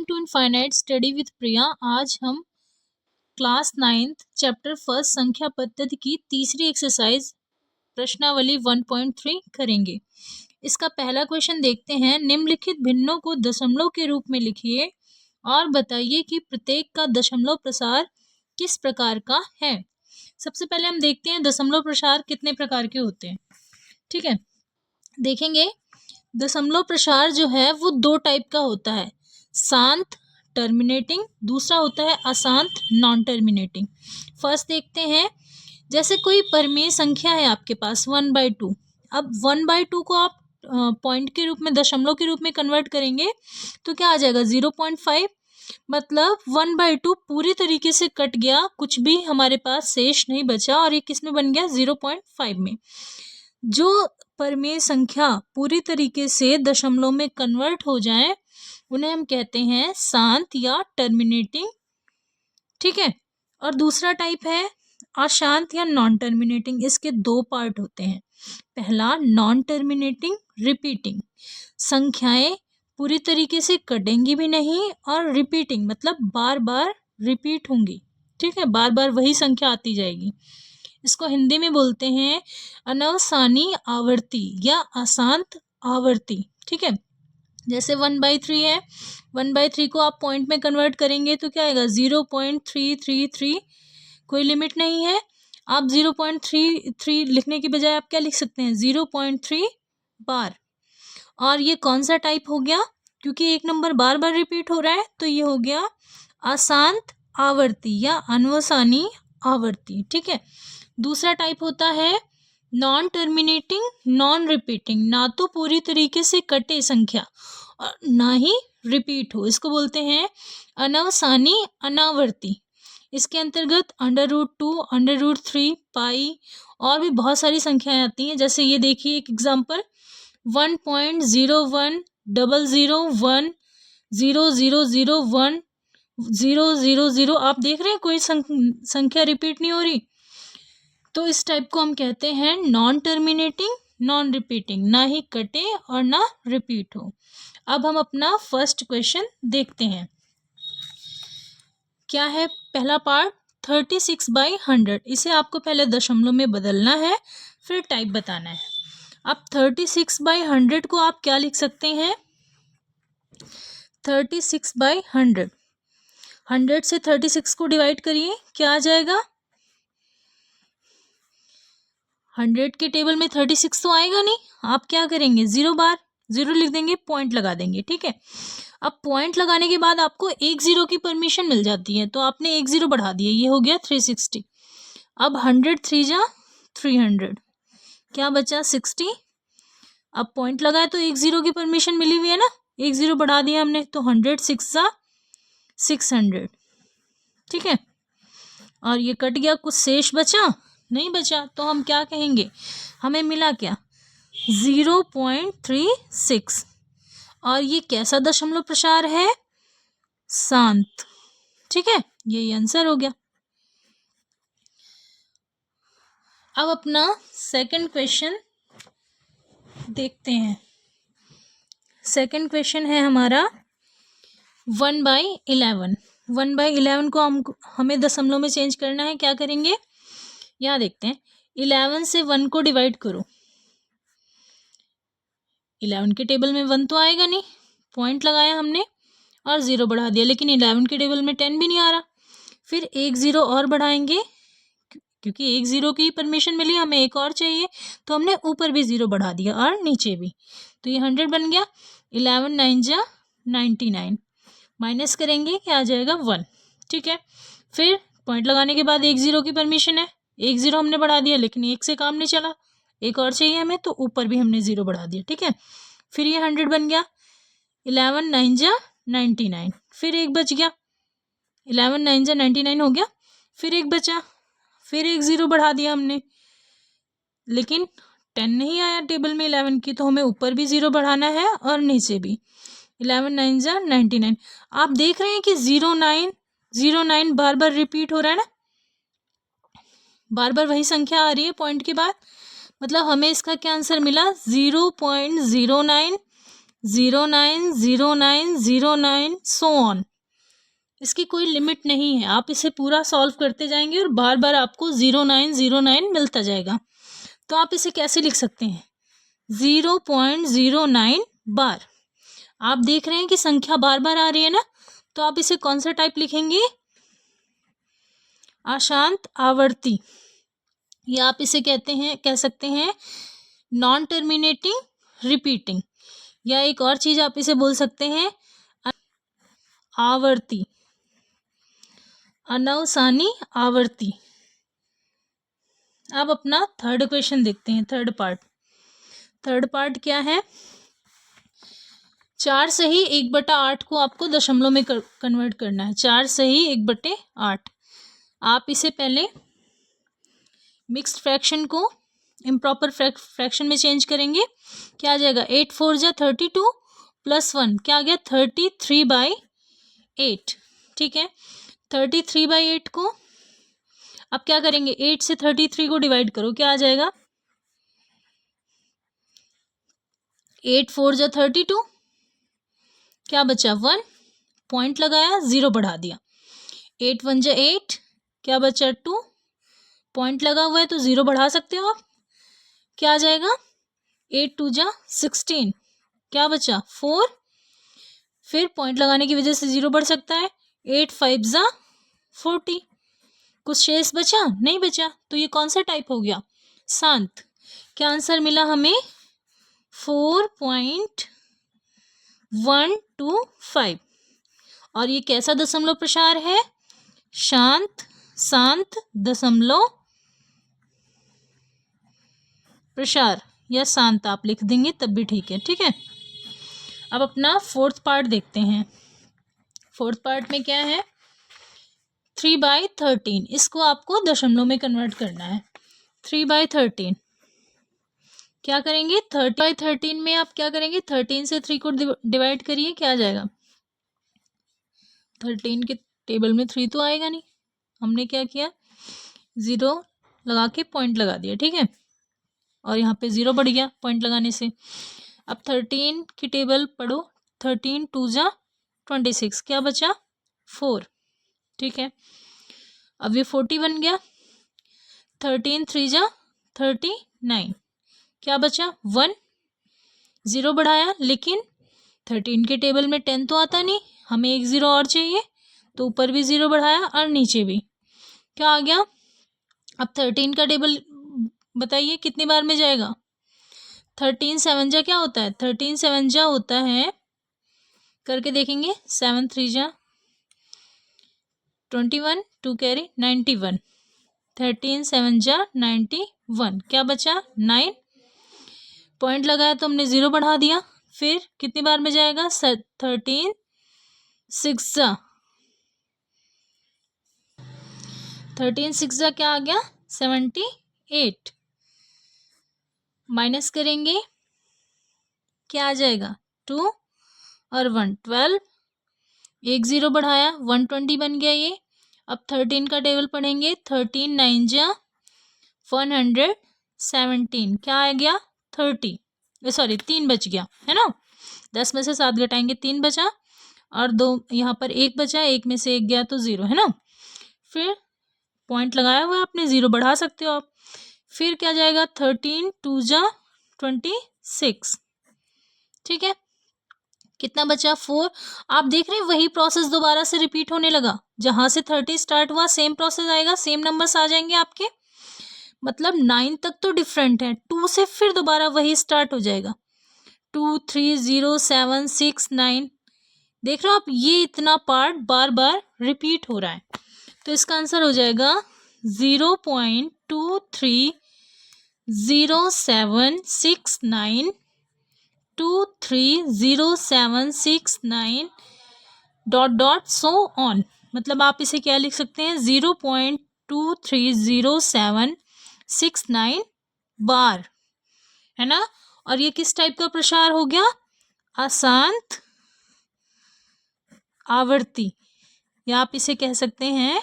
To infinite study with प्रिया। आज हम class 9th chapter first संख्या पद्धति की तीसरी एक्सरसाइज प्रश्नावली 1.3 करेंगे। इसका पहला क्वेश्चन देखते हैं। निम्नलिखित भिन्नों को दशमलव के रूप में लिखिए और बताइए कि प्रत्येक का दशमलव प्रसार किस प्रकार का है। सबसे पहले हम देखते हैं दशमलव प्रसार कितने प्रकार के होते हैं। ठीक है, देखेंगे दशमलव प्रसार जो है वो दो टाइप का होता है, शांत टर्मिनेटिंग, दूसरा होता है अशांत नॉन टर्मिनेटिंग। फर्स्ट देखते हैं, जैसे कोई परिमेय संख्या है आपके पास 1/2। अब 1/2 को आप पॉइंट के रूप में, दशमलव के रूप में कन्वर्ट करेंगे तो क्या आ जाएगा 0.5। मतलब 1/2 पूरी तरीके से कट गया, कुछ भी हमारे पास शेष नहीं बचा और ये किस में बन गया 0.5 में। जो परिमेय संख्या पूरी तरीके से दशमलव में कन्वर्ट हो जाए उन्हें हम कहते हैं शांत या टर्मिनेटिंग। ठीक है, और दूसरा टाइप है अशांत या नॉन टर्मिनेटिंग। इसके दो पार्ट होते हैं। पहला नॉन टर्मिनेटिंग रिपीटिंग, संख्याएं पूरी तरीके से कटेंगी भी नहीं, और रिपीटिंग मतलब बार बार रिपीट होंगी। ठीक है, बार बार वही संख्या आती जाएगी। इसको हिंदी में बोलते हैं अनवसानी आवर्ती या अशांत आवर्ती। ठीक है, जैसे 1/3 है, 1/3 को आप पॉइंट में कन्वर्ट करेंगे तो क्या आएगा 0.333। कोई लिमिट नहीं है, आप 0.33 लिखने की बजाय आप क्या लिख सकते हैं 0.3 बार। और ये कौन सा टाइप हो गया, क्योंकि एक नंबर बार बार रिपीट हो रहा है तो ये हो गया अशांत आवर्ती या अनवसानी आवर्ती। ठीक है, दूसरा टाइप होता है नॉन टर्मिनेटिंग नॉन रिपीटिंग, ना तो पूरी तरीके से कटे संख्या और ना ही रिपीट हो, इसको बोलते हैं अनवसानी अनावर्ती। इसके अंतर्गत √2, √3, पाई और भी बहुत सारी संख्याएं आती हैं। जैसे ये देखिए एक एग्जांपल 1.010010001000। आप देख रहे हैं कोई संख्या रिपीट नहीं हो रही, तो इस टाइप को हम कहते हैं नॉन टर्मिनेटिंग नॉन रिपीटिंग, ना ही कटे और ना रिपीट हो। अब हम अपना फर्स्ट क्वेश्चन देखते हैं। क्या है पहला पार्ट 36/100। इसे आपको पहले दशमलव में बदलना है, फिर टाइप बताना है। अब 36/100 को आप क्या लिख सकते हैं 36/100। 100 से 36 को डिवाइड करिए, क्या आ जाएगा 100 के टेबल में 36 तो आएगा नहीं। आप क्या करेंगे 0 बार 0 लिख देंगे, पॉइंट लगा देंगे। ठीक है, अब पॉइंट लगाने के बाद आपको एक 0 की परमिशन मिल जाती है, तो आपने एक 0 बढ़ा दिया, ये हो गया 360। अब 100 3 जा 300, क्या बचा 60। अब पॉइंट लगाए तो एक 0 की परमिशन मिली हुई है ना, एक 0 बढ़ा दिया हमने, तो 100 6 जा 600। ठीक है, और ये कट गया, कुछ शेष बचा नहीं बचा, तो हम क्या कहेंगे, हमें मिला क्या 0.36। और ये कैसा दशमलव प्रसार है, शांत। ठीक है, यही आंसर हो गया। अब अपना सेकंड क्वेश्चन देखते हैं। सेकंड क्वेश्चन है हमारा 1/11। 1/11 को हमें दशमलव में चेंज करना है। क्या करेंगे, यहाँ देखते हैं 11 से 1 को डिवाइड करो। 11 के टेबल में 1 तो आएगा नहीं, पॉइंट लगाया हमने और 0 बढ़ा दिया, लेकिन 11 के टेबल में 10 भी नहीं आ रहा। फिर एक 0 और बढ़ाएंगे, क्योंकि एक 0 की परमिशन मिली, हमें एक और चाहिए, तो हमने ऊपर भी 0 बढ़ा दिया और नीचे भी, तो ये 100 बन गया। 11 9 जा 99, माइनस करेंगे क्या आ जाएगा 1। ठीक है, फिर पॉइंट लगाने के बाद एक 0 की परमिशन है, एक 0 हमने बढ़ा दिया, लेकिन एक से काम नहीं चला, एक और चाहिए हमें, तो ऊपर भी हमने 0 बढ़ा दिया। ठीक है, फिर ये 100 बन गया। 11 9 जा 99, फिर एक बच गया, 11 9 जा 99 हो गया, फिर एक बचा, फिर एक 0 बढ़ा दिया हमने, लेकिन 10 नहीं आया टेबल में 11 की, तो हमें ऊपर भी 0 बढ़ाना है और नीचे भी। 11 9 जा 99। आप देख रहे हैं कि 09 बार बार रिपीट हो रहा है ना, बार बार वही संख्या आ रही है पॉइंट के बाद। मतलब हमें इसका क्या आंसर मिला 0.09 09 09 09 सो ऑन। इसकी कोई लिमिट नहीं है, आप इसे पूरा सॉल्व करते जाएंगे और बार बार आपको 0909 मिलता जाएगा। तो आप इसे कैसे लिख सकते हैं? 0.09 बार। आप देख रहे हैं कि संख्या बार बार आ रही है ना, तो आप इसे कौन सा टाइप लिखेंगे? अशांत आवर्ती, या आप इसे कह सकते हैं नॉन टर्मिनेटिंग रिपीटिंग, या एक और चीज आप इसे बोल सकते हैं आवर्ती, अनवसानी आवर्ती। अब अपना थर्ड क्वेश्चन देखते हैं, थर्ड पार्ट क्या है? 4 सही 1/8 को आपको दशमलव में कन्वर्ट करना है। 4 सही 1/8। आप इसे पहले मिक्स्ड फ्रैक्शन को इम्प्रॉपर फ्रैक्शन में चेंज करेंगे। क्या आ जाएगा? 8 4 जा 32 प्लस 1 क्या आ गया? 33/8। ठीक है, 33/8 को अब क्या करेंगे? 8 से 33 को डिवाइड करो, क्या आ जाएगा? 8 4 जा 32, क्या बचा? 1, पॉइंट लगाया, 0 बढ़ा दिया। 8 1 जा 8, क्या बचा? 2, पॉइंट लगा हुआ है तो 0 बढ़ा सकते हो आप, क्या आ जाएगा? 8 2 जा 16, क्या बचा? 4, फिर पॉइंट लगाने की वजह से 0 बढ़ सकता है। 8 5 जा 40, कुछ शेष बचा? नहीं बचा, तो ये कौन सा टाइप हो गया? शांत। क्या आंसर मिला हमें? 4.125। और ये कैसा दशमलव प्रसार है? शांत दशमलव प्रसार, या शांत आप लिख देंगे तब भी ठीक है। ठीक है, अब अपना फोर्थ पार्ट देखते हैं। फोर्थ पार्ट में क्या है? 3/13, इसको आपको दशमलव में कन्वर्ट करना है। 3/13 क्या करेंगे? 30/13 में आप क्या करेंगे? 13 से 3 को डिवाइड करिए, क्या आ जाएगा? 13 के टेबल में 3 तो आएगा नहीं, हमने क्या किया? 0 लगा के पॉइंट लगा दिया। ठीक है, और यहाँ पे 0 बढ़ गया पॉइंट लगाने से। अब 13 की टेबल पढ़ो, 13 2 जा 26, क्या बचा? 4। ठीक है, अब ये 40 बन गया। 13 3 जा 39, क्या बचा? 1, 0 बढ़ाया, लेकिन 13 के टेबल में 10 तो आता नहीं, हमें एक 0 और चाहिए, तो ऊपर भी 0 बढ़ाया और नीचे भी। क्या आ गया? अब 13 का टेबल बताइए कितनी बार में जाएगा? 13 7 जा क्या होता है? 13 7 जा होता है, करके देखेंगे, 7 3 जा 21, 2 कैरी 91, 13 7 जा 91, क्या बचा? 9, पॉइंट लगाया तो हमने 0 बढ़ा दिया। फिर कितनी बार में जाएगा? 13 6 जा 13 6 जा क्या आ गया? 78, माइनस करेंगे, क्या आ जाएगा? 2 और 1 12, एक 0 बढ़ाया, 120 बन गया ये। अब 13 का टेबल पढ़ेंगे, 13 9 जा 117, क्या आ गया? 30, सॉरी 3 बच गया है ना, 10 में से 7 घटाएंगे, 3 बचा, और 2 यहाँ पर 1 बचा, 1 में से 1 गया तो 0 है ना। फिर पॉइंट लगाया हुआ है आपने, 0 बढ़ा सकते हो आप। फिर क्या जाएगा? 13 2 जा 26। ठीक है, कितना बचा? 4। आप देख रहे हैं वही प्रोसेस दोबारा से रिपीट होने लगा, जहां से 30 स्टार्ट हुआ सेम प्रोसेस आएगा, सेम नंबर्स आ जाएंगे आपके। मतलब 9 तक तो डिफरेंट है, 2 से फिर दोबारा वही स्टार्ट हो जाएगा। 2 3 0 7 6 9, देख रहे हो आप, ये इतना पार्ट बार बार रिपीट हो रहा है, तो इसका आंसर हो जाएगा 0.230769 230769 डॉट डॉट सो ऑन। मतलब आप इसे क्या लिख सकते हैं? 0.230769 बार, है ना। और ये किस टाइप का प्रसार हो गया? अशांत आवर्ती, या आप इसे कह सकते हैं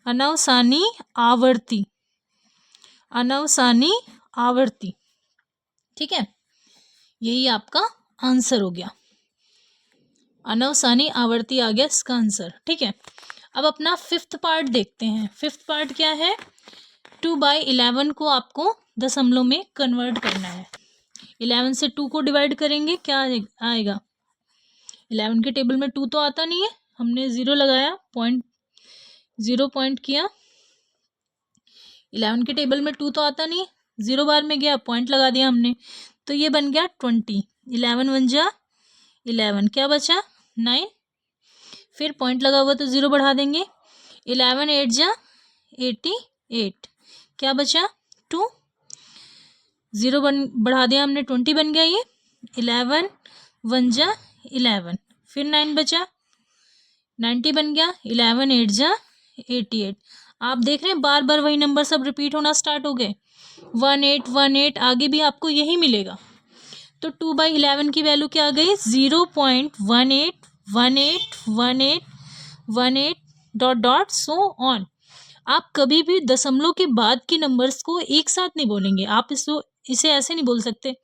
अनवसानी आवर्ती, अनवसानी आवर्ती। ठीक है, यही आपका आंसर हो गया। अनवसानी आवर्ती आ गया इसका आंसर। ठीक है, अब अपना फिफ्थ पार्ट देखते हैं। फिफ्थ पार्ट क्या है? 2/11 को आपको दशमलव में कन्वर्ट करना है। 11 से 2 को डिवाइड करेंगे, क्या आएगा? 11 के टेबल में 2 तो आता नहीं है, हमने 0 लगाया, पॉइंट 0 पॉइंट किया। 11 के टेबल में 2 तो आता नहीं, 0 बार में गया, पॉइंट लगा दिया हमने, तो ये बन गया 20। 11 1 जा 11, क्या बचा? 9। फिर पॉइंट लगा हुआ तो 0 बढ़ा देंगे। 11 8 जा 88, क्या बचा? 2। 0 बढ़ा दिया हमने, 20 बन गया ये। 11 1 जा 11, फिर 9 बचा, 90 बन गया। 11 8 जा 88। आप देख रहे हैं बार बार वही नंबर सब रिपीट होना स्टार्ट हो गए। 1818, आगे भी आपको यही मिलेगा। तो 2/11 की वैल्यू क्या आ गई? 0.181818 डॉट डॉट सो ऑन। आप कभी भी दशमलव के बाद की नंबर्स को एक साथ नहीं बोलेंगे। आप इसे ऐसे नहीं बोल सकते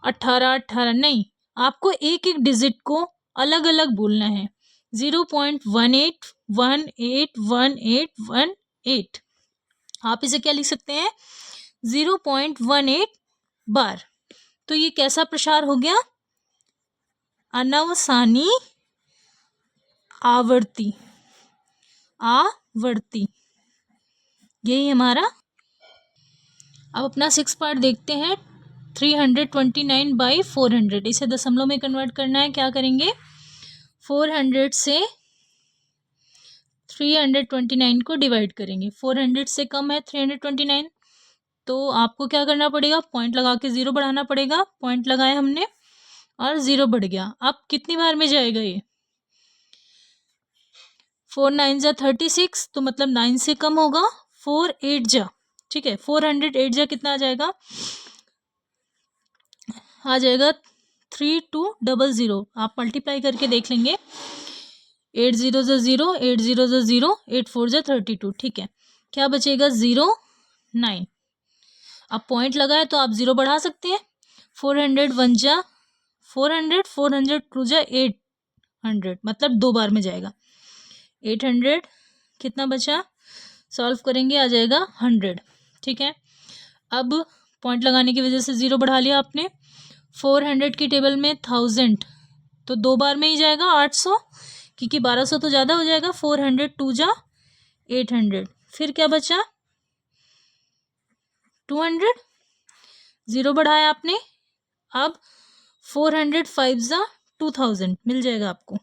18 18, नहीं, आपको एक एक डिजिट को अलग अलग बोलना है। 0.181818, आप इसे क्या लिख सकते हैं? 0.18 बार। तो ये कैसा प्रसार हो गया? अनवसानी आवर्ती, यही हमारा। अब अपना 6 पार्ट देखते हैं। 329/400, इसे दशमलव में कन्वर्ट करना है। क्या करेंगे? 400 से 329 को डिवाइड करेंगे। 400 से कम है 329, तो आपको क्या करना पड़ेगा? पॉइंट लगा के 0 बढ़ाना पड़ेगा। पॉइंट लगाया हमने और 0 बढ़ गया। अब कितनी बार में जाएगा ये? 4 9 जा 36, तो मतलब 9 से कम होगा। 4 8 जा, ठीक है, 408 जा कितना आ जाएगा? 3200। आप मल्टीप्लाई करके देख लेंगे। 8 0 जा 0, 8 0 जा 0, 8 4 जा 32, ठीक है। क्या बचेगा? 0 9। अब पॉइंट लगा है तो आप 0 बढ़ा सकते हैं। 400 1 जा 400, 400 2 जा 800, मतलब 2 बार में जाएगा। 800 कितना बचा? सॉल्व करेंगे, आ जाएगा 100, ठीक है। अब पॉइंट लगाने की वजह से 0 बढ़ा लिया आपने। 400 की टेबल में 1000, तो 2 बार में ही जाएगा 800, क्योंकि 1200 तो ज़्यादा हो जाएगा। 400 2 जा 800, फिर क्या बचा? 200, 0 बढ़ाया आपने। अब 400 5 जा 2000 मिल जाएगा आपको,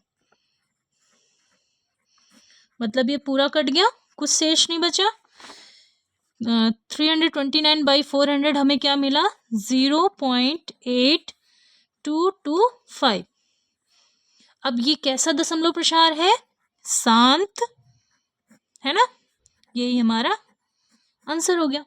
मतलब ये पूरा कट गया, कुछ शेष नहीं बचा। 329/400 हमें क्या मिला? 0.8225। अब ये कैसा दशमलव प्रसार है? शांत, है ना? यही हमारा आंसर हो गया।